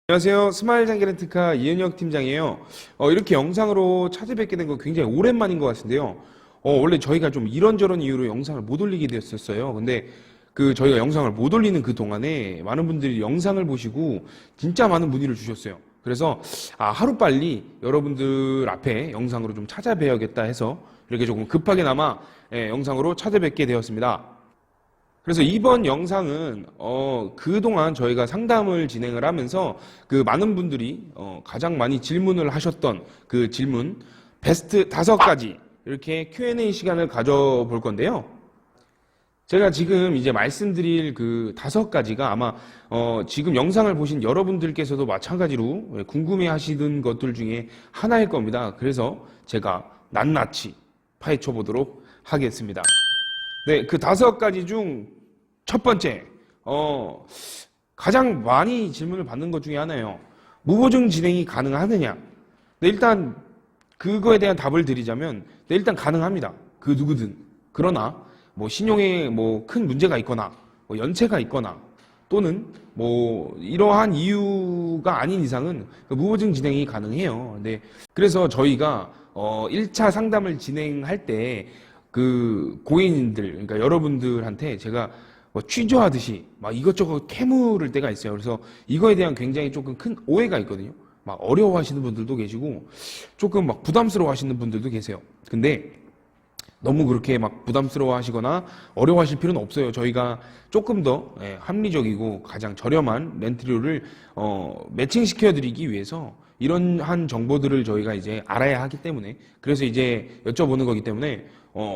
안녕하세요. 스마일 장기렌트카 이은혁 팀장이에요. 이렇게 영상으로 찾아뵙게 된 거 굉장히 오랜만인 것 같은데요. 원래 저희가 좀 이런저런 이유로 영상을 못 올리게 되었었어요. 근데 저희가 영상을 못 올리는 그 동안에 많은 분들이 영상을 보시고 진짜 많은 문의를 주셨어요. 그래서 하루빨리 여러분들 앞에 영상으로 좀 찾아뵈야겠다 해서 이렇게 조금 급하게나마 영상으로 찾아뵙게 되었습니다. 그래서 이번 영상은 그동안 저희가 상담을 진행을 하면서 그 많은 분들이 가장 많이 질문을 하셨던 그 질문 베스트 5가지 이렇게 Q&A 시간을 가져볼 건데요. 제가 지금 이제 말씀드릴 그 5가지가 아마 지금 영상을 보신 여러분들께서도 마찬가지로 궁금해 하시는 것들 중에 하나일 겁니다. 그래서 제가 낱낱이 파헤쳐 보도록 하겠습니다. 네, 그 5가지 중 첫 번째, 가장 많이 질문을 받는 것 중에 하나예요. 무보증 진행이 가능하느냐? 네, 일단 그거에 대한 답을 드리자면, 네, 일단 가능합니다. 그 누구든. 그러나 뭐 신용에 뭐 큰 문제가 있거나, 뭐 연체가 있거나, 또는 뭐 이러한 이유가 아닌 이상은 그 무보증 진행이 가능해요. 네, 그래서 저희가 1차 상담을 진행할 때 그 고객님들, 그러니까 여러분들한테 제가 뭐 취조하듯이 막 이것저것 캐물을 때가 있어요. 그래서 이거에 대한 굉장히 조금 큰 오해가 있거든요. 막 어려워하시는 분들도 계시고 조금 막 부담스러워하시는 분들도 계세요. 근데 너무 그렇게 막 부담스러워하시거나 어려워하실 필요는 없어요. 저희가 조금 더 합리적이고 가장 저렴한 렌트료를 매칭시켜드리기 위해서 이런 한 정보들을 저희가 이제 알아야 하기 때문에 그래서 이제 여쭤보는 거기 때문에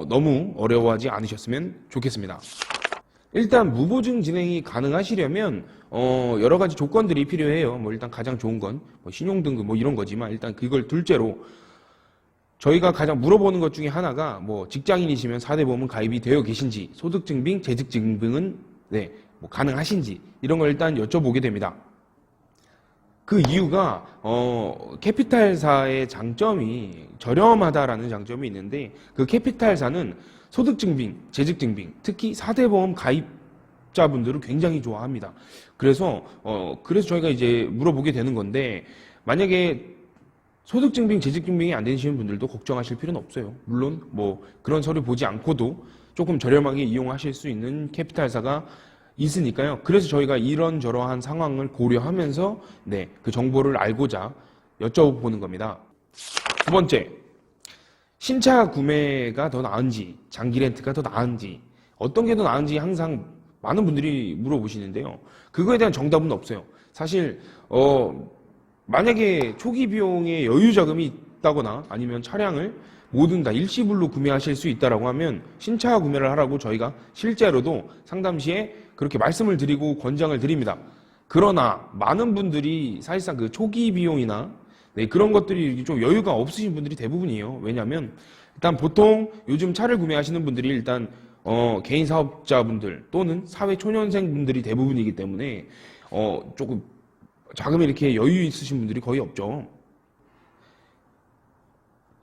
너무 어려워하지 않으셨으면 좋겠습니다. 일단 무보증 진행이 가능하시려면 여러 가지 조건들이 필요해요. 뭐 일단 가장 좋은 건 뭐 신용등급 뭐 이런 거지만 일단 그걸 둘째로 저희가 가장 물어보는 것 중에 하나가 뭐 직장인이시면 4대 보험은 가입이 되어 계신지, 소득증빙, 재직증빙은 뭐 가능하신지 이런 걸 일단 여쭤보게 됩니다. 그 이유가 캐피탈사의 장점이 저렴하다라는 장점이 있는데 그 캐피탈사는 소득증빙, 재직증빙, 특히 4대 보험 가입자분들을 굉장히 좋아합니다. 그래서 저희가 이제 물어보게 되는 건데 만약에 소득증빙, 재직증빙이 안 되시는 분들도 걱정하실 필요는 없어요. 물론 뭐 그런 서류 보지 않고도 조금 저렴하게 이용하실 수 있는 캐피탈사가 있으니까요. 그래서 저희가 이런저러한 상황을 고려하면서 그 정보를 알고자 여쭤보는 겁니다. 두 번째, 신차 구매가 더 나은지, 장기 렌트가 더 나은지, 어떤 게 더 나은지 항상 많은 분들이 물어보시는데요. 그거에 대한 정답은 없어요. 사실 만약에 초기 비용에 여유 자금이 있다거나 아니면 차량을 뭐든 다 일시불로 구매하실 수 있다라고 하면 신차 구매를 하라고 저희가 실제로도 상담 시에 그렇게 말씀을 드리고 권장을 드립니다. 그러나 많은 분들이 사실상 그 초기 비용이나 그런 것들이 좀 여유가 없으신 분들이 대부분이에요. 왜냐하면 일단 보통 요즘 차를 구매하시는 분들이 일단 개인 사업자분들 또는 사회 초년생 분들이 대부분이기 때문에 조금 자금이 이렇게 여유 있으신 분들이 거의 없죠.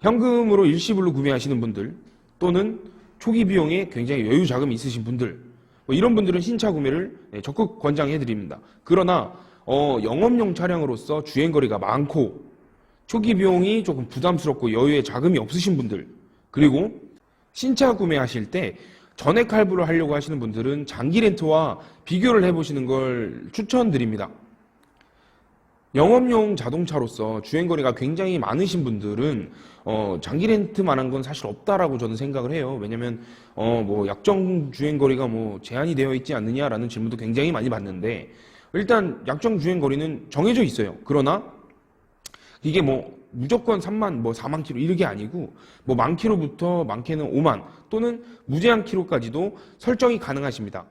현금으로 일시불로 구매하시는 분들 또는 초기 비용에 굉장히 여유 자금이 있으신 분들 뭐 이런 분들은 신차 구매를 적극 권장해 드립니다. 그러나 영업용 차량으로서 주행거리가 많고 초기 비용이 조금 부담스럽고 여유에 자금이 없으신 분들 그리고 신차 구매하실 때 전액 할부를 하려고 하시는 분들은 장기 렌트와 비교를 해보시는 걸 추천드립니다. 영업용 자동차로서 주행거리가 굉장히 많으신 분들은 장기 렌트만한 건 사실 없다라고 저는 생각을 해요. 왜냐면 뭐 약정 주행거리가 뭐 제한이 되어 있지 않느냐라는 질문도 굉장히 많이 받는데 일단 약정 주행거리는 정해져 있어요. 그러나 이게 뭐 무조건 3만 뭐 4만 킬로 이게 아니고 뭐 만 킬로부터 많게는 5만 또는 무제한 킬로까지도 설정이 가능하십니다.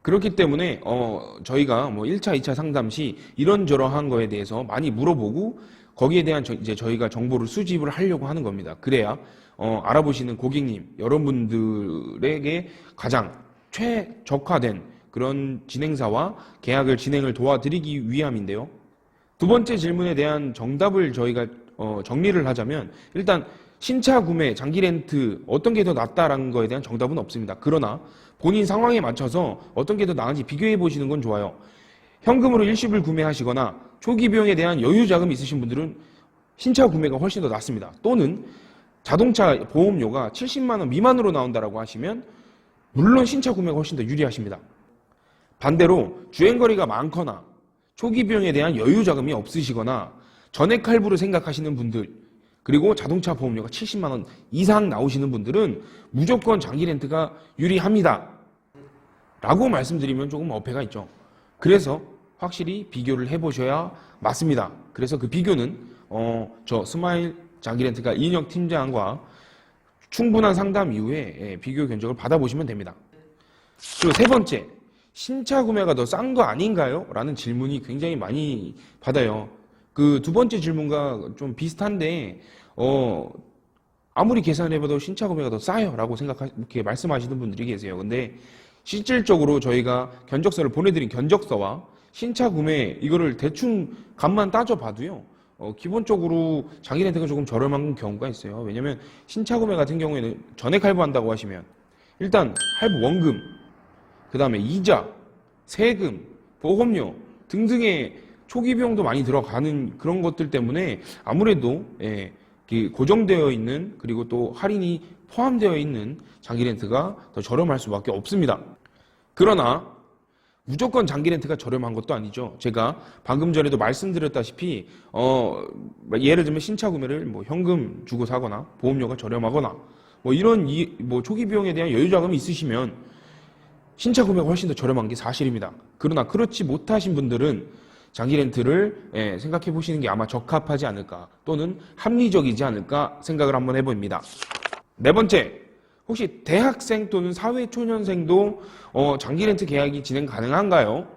그렇기 때문에 저희가 뭐 1차, 2차 상담 시 이런저러한 거에 대해서 많이 물어보고 거기에 대한 이제 저희가 정보를 수집을 하려고 하는 겁니다. 그래야 알아보시는 고객님 여러분들에게 가장 최적화된 그런 진행사와 계약을 진행을 도와드리기 위함인데요. 두 번째 질문에 대한 정답을 저희가 정리를 하자면 일단 신차 구매, 장기 렌트 어떤 게 더 낫다라는 거에 대한 정답은 없습니다. 그러나 본인 상황에 맞춰서 어떤 게 더 나은지 비교해 보시는 건 좋아요. 현금으로 일시불 구매하시거나 초기 비용에 대한 여유 자금이 있으신 분들은 신차 구매가 훨씬 더 낫습니다. 또는 자동차 보험료가 70만 원 미만으로 나온다라고 하시면 물론 신차 구매가 훨씬 더 유리하십니다. 반대로 주행거리가 많거나 초기 비용에 대한 여유 자금이 없으시거나 전액 할부를 생각하시는 분들, 그리고 자동차 보험료가 70만 원 이상 나오시는 분들은 무조건 장기 렌트가 유리합니다. 라고 말씀드리면 조금 어폐가 있죠. 그래서 확실히 비교를 해보셔야 맞습니다. 그래서 그 비교는 저 스마일 장기 렌트카 이인혁 팀장과 충분한 상담 이후에 비교 견적을 받아보시면 됩니다. 그리고 세 번째, 신차 구매가 더 싼 거 아닌가요? 라는 질문이 굉장히 많이 받아요. 그 두 번째 질문과 좀 비슷한데 아무리 계산해봐도 신차 구매가 더 싸요 라고 이렇게 말씀하시는 분들이 계세요. 근데 실질적으로 저희가 견적서를 보내드린 견적서와 신차 구매 이거를 대충 값만 따져봐도요, 기본적으로 장기 렌트가 조금 저렴한 경우가 있어요. 왜냐면 신차 구매 같은 경우에는 전액 할부한다고 하시면 일단 할부 원금, 그 다음에 이자, 세금, 보험료 등등의 초기 비용도 많이 들어가는 그런 것들 때문에 아무래도 고정되어 있는, 그리고 또 할인이 포함되어 있는 장기 렌트가 더 저렴할 수밖에 없습니다. 그러나 무조건 장기 렌트가 저렴한 것도 아니죠. 제가 방금 전에도 말씀드렸다시피 예를 들면 신차 구매를 뭐 현금 주고 사거나 보험료가 저렴하거나 뭐 이런 초기 비용에 대한 여유 자금이 있으시면 신차 구매가 훨씬 더 저렴한 게 사실입니다. 그러나 그렇지 못하신 분들은 장기 렌트를 생각해 보시는 게 아마 적합하지 않을까, 또는 합리적이지 않을까 생각을 한번 해봅니다. 네 번째, 혹시 대학생 또는 사회초년생도 장기 렌트 계약이 진행 가능한가요?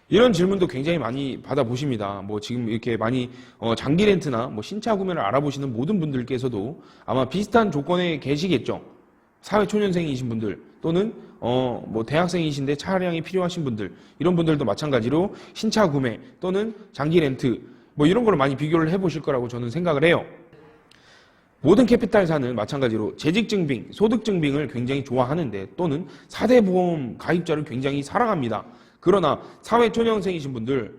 이런 질문도 굉장히 많이 받아보십니다. 뭐 지금 이렇게 많이 장기 렌트나 뭐 신차 구매를 알아보시는 모든 분들께서도 아마 비슷한 조건에 계시겠죠. 사회초년생이신 분들 또는 뭐 대학생이신데 차량이 필요하신 분들, 이런 분들도 마찬가지로 신차 구매 또는 장기 렌트 뭐 이런 걸 많이 비교를 해보실 거라고 저는 생각을 해요. 모든 캐피탈사는 마찬가지로 재직증빙, 소득증빙을 굉장히 좋아하는데, 또는 4대 보험 가입자를 굉장히 사랑합니다. 그러나 사회초년생이신 분들,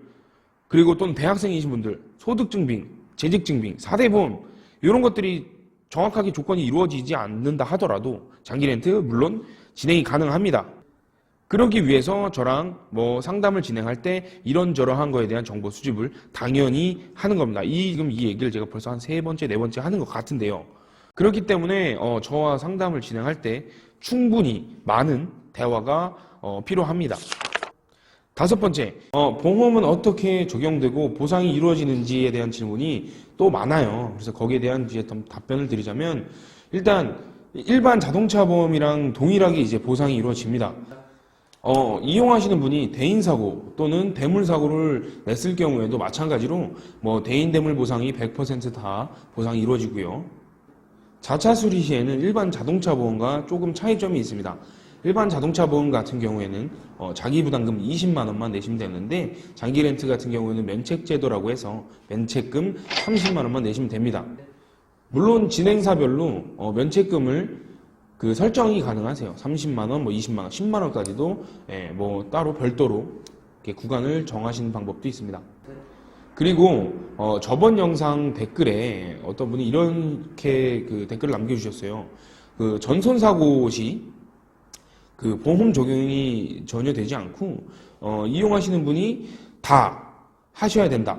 그리고 또는 대학생이신 분들, 소득증빙, 재직증빙, 4대 보험 이런 것들이 정확하게 조건이 이루어지지 않는다 하더라도 장기 렌트 물론 진행이 가능합니다. 그러기 위해서 저랑 뭐 상담을 진행할 때 이런저런한 거에 대한 정보 수집을 당연히 하는 겁니다. 지금 이 얘기를 제가 벌써 한 세 번째, 네 번째 하는 것 같은데요. 그렇기 때문에 저와 상담을 진행할 때 충분히 많은 대화가 필요합니다. 다섯 번째, 보험은 어떻게 적용되고 보상이 이루어지는지에 대한 질문이 또 많아요. 그래서 거기에 대한 이제 답변을 드리자면, 일단 일반 자동차 보험이랑 동일하게 이제 보상이 이루어집니다. 이용하시는 분이 대인사고 또는 대물사고를 냈을 경우에도 마찬가지로 뭐 대인대물 보상이 100% 다 보상이 이루어지고요. 자차 수리 시에는 일반 자동차 보험과 조금 차이점이 있습니다. 일반 자동차 보험 같은 경우에는 자기 부담금 20만 원만 내시면 되는데, 장기 렌트 같은 경우에는 면책 제도라고 해서 면책금 30만 원만 내시면 됩니다. 물론 진행사별로 면책금을 설정이 가능하세요. 30만 원, 뭐 20만 원, 10만 원까지도 뭐 따로 별도로 이렇게 구간을 정하시는 방법도 있습니다. 그리고 저번 영상 댓글에 어떤 분이 이렇게 댓글을 남겨주셨어요. 전손 사고 시 보험 적용이 전혀 되지 않고 이용하시는 분이 다 하셔야 된다.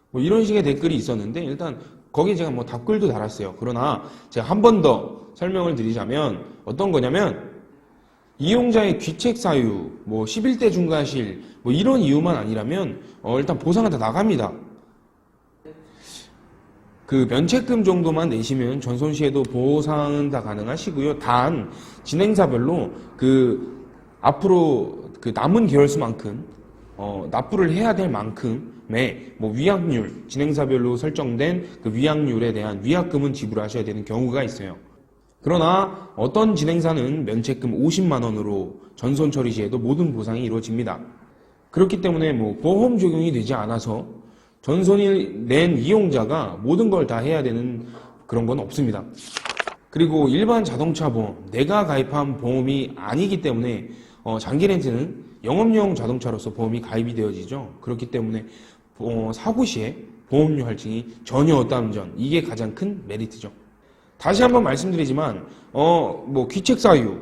뭐 이런 식의 댓글이 있었는데, 일단 거기에 제가 뭐 답글도 달았어요. 그러나 제가 한 번 더 설명을 드리자면 어떤 거냐면, 이용자의 귀책 사유, 뭐 11대 중과실 뭐 이런 이유만 아니라면 일단 보상은 다 나갑니다. 면책금 정도만 내시면 전손 시에도 보상은 다 가능하시고요. 단 진행사별로 앞으로 남은 계열수만큼 납부를 해야 될 만큼의 뭐 위약률, 진행사별로 설정된 위약률에 대한 위약금은 지불하셔야 되는 경우가 있어요. 그러나 어떤 진행사는 면책금 50만 원으로 전손 처리 시에도 모든 보상이 이루어집니다. 그렇기 때문에 뭐 보험 적용이 되지 않아서 전손을 낸 이용자가 모든 걸 다 해야 되는 그런 건 없습니다. 그리고 일반 자동차 보험, 내가 가입한 보험이 아니기 때문에 장기 렌트는 영업용 자동차로서 보험이 가입이 되어지죠. 그렇기 때문에 사고 시에 보험료 할증이 전혀 없다는 점, 이게 가장 큰 메리트죠. 다시 한번 말씀드리지만 뭐 귀책 사유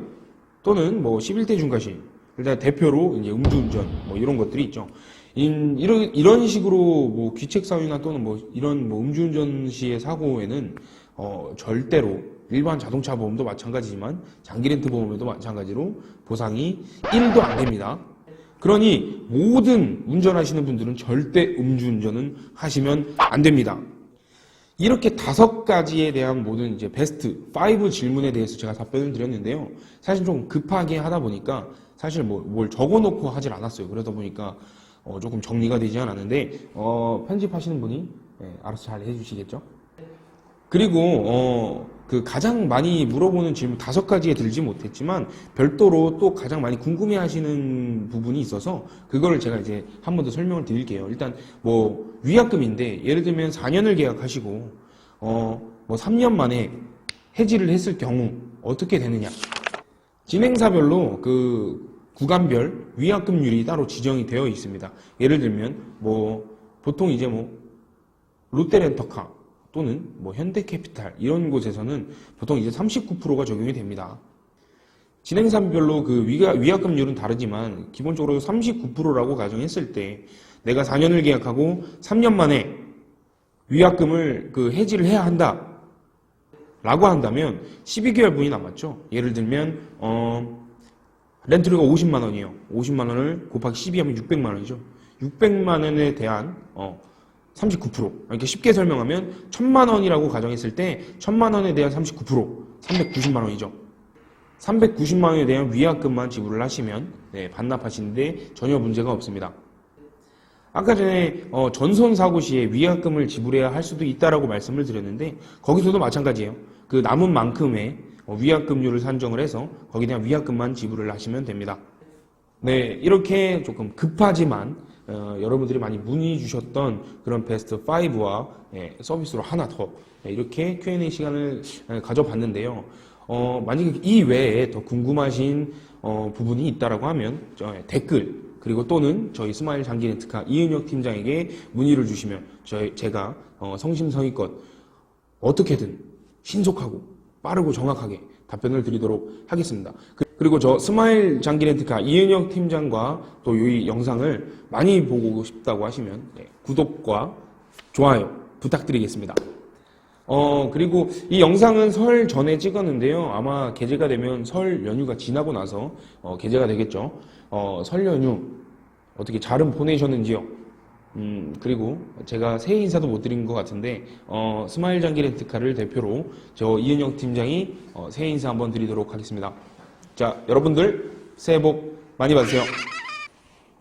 또는 뭐 11대 중과실, 일단 대표로 이제 음주운전 뭐 이런 것들이 있죠. 이런 식으로 뭐 귀책 사유나 또는 뭐 이런 뭐 음주운전 시의 사고에는 절대로 일반 자동차 보험도 마찬가지지만 장기 렌트 보험에도 마찬가지로 보상이 1도 안 됩니다. 그러니 모든 운전하시는 분들은 절대 음주운전은 하시면 안 됩니다. 이렇게 5가지에 대한 모든 이제 베스트 5 질문에 대해서 제가 답변을 드렸는데요. 사실 좀 급하게 하다 보니까 사실 뭘 적어놓고 하질 않았어요. 그러다 보니까 조금 정리가 되지 않았는데 편집하시는 분이 알아서 잘 해주시겠죠? 그리고 그 가장 많이 물어보는 질문 5가지에 들지 못했지만 별도로 또 가장 많이 궁금해하시는 부분이 있어서 그거를 제가 이제 한 번 더 설명을 드릴게요. 일단 뭐 위약금인데 예를 들면 4년을 계약하시고 뭐 3년 만에 해지를 했을 경우 어떻게 되느냐? 진행사별로 그 구간별 위약금률이 따로 지정이 되어 있습니다. 예를 들면 뭐 보통 이제 뭐 롯데렌터카 또는 뭐 현대캐피탈 이런 곳에서는 보통 이제 39%가 적용이 됩니다. 진행사별로 그 위약금률은 다르지만 기본적으로 39%라고 가정했을 때 내가 4년을 계약하고 3년 만에 위약금을 그 해지를 해야 한다 라고 한다면 12개월 분이 남았죠. 예를 들면 렌트료가 50만 원이에요. 50만 원을 곱하기 12하면 600만 원이죠. 600만 원에 대한 39%. 이렇게 쉽게 설명하면 1000만 원이라고 가정했을 때 1000만 원에 대한 39%, 390만 원이죠. 390만 원에 대한 위약금만 지불을 하시면 반납하시는데 전혀 문제가 없습니다. 아까 전에 전손 사고 시에 위약금을 지불해야 할 수도 있다라고 말씀을 드렸는데 거기서도 마찬가지예요. 그 남은 만큼의 위약금률을 산정을 해서 거기에 대한 위약금만 지불을 하시면 됩니다. 네, 이렇게 조금 급하지만 여러분들이 많이 문의 주셨던 그런 베스트 5와 서비스로 하나 더 이렇게 Q&A 시간을 가져봤는데요. 만약에 이 외에 더 궁금하신 부분이 있다라고 하면 댓글 그리고 또는 저희 스마일 장기 렌트카 이은혁 팀장에게 문의를 주시면 제가 성심성의껏 어떻게든 신속하고 빠르고 정확하게 답변을 드리도록 하겠습니다. 그리고 저 스마일 장기 렌트카 이은혁 팀장과 또 이 영상을 많이 보고 싶다고 하시면 구독과 좋아요 부탁드리겠습니다. 그리고 이 영상은 설 전에 찍었는데요. 아마 게재가 되면 설 연휴가 지나고 나서 게재가 되겠죠. 설 연휴 어떻게 잘은 보내셨는지요? 그리고 제가 새해 인사도 못 드린 것 같은데 스마일 장기 렌트카를 대표로 저 이은혁 팀장이 새해 인사 한번 드리도록 하겠습니다. 자, 여러분들 새해 복 많이 받으세요.